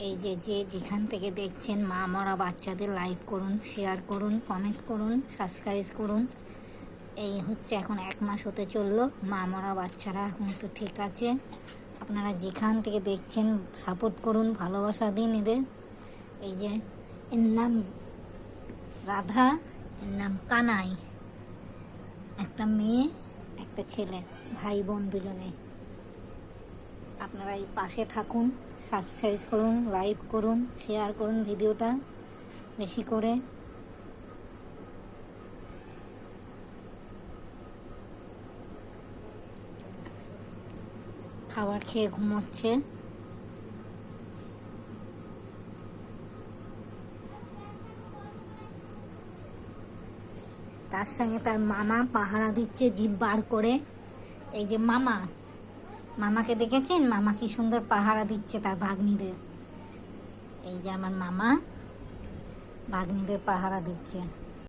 এই যে যে যেখান থেকে দেখছেন মা মরা বাচ্চাদের লাইক করুন, শেয়ার করুন, কমেন্ট করুন, সাবস্ক্রাইব করুন। এই হচ্ছে এখন 1 মাস হতে চললো, মা মরা বাচ্চারা এখন তো ঠিক আছে। আপনারা যেখান থেকে দেখছেন সাপোর্ট করুন, ভালোবাসা দিন এদের। এই যে এর নাম রাধা, এর নাম কানাই, একটা মেয়ে একটা ছেলে, ভাই বোন দুজনে। আপনারা এই পাশে থাকুন, সাবস্ক্রাইব করুন, লাইক করুন, শেয়ার করুন ভিডিওটা বেশি করে। খাবার খেয়ে ঘুমোচ্ছে। তার সঙ্গে তার মামা পাহারা দিচ্ছে জিভ বার করে। এই যে মামা, মামাকে দেখেছেন? মামা কি সুন্দর পাহারা দিচ্ছে তার ভাগ্নিদের। এই যে আমার মামা ভাগ্নিদের পাহারা দিচ্ছে।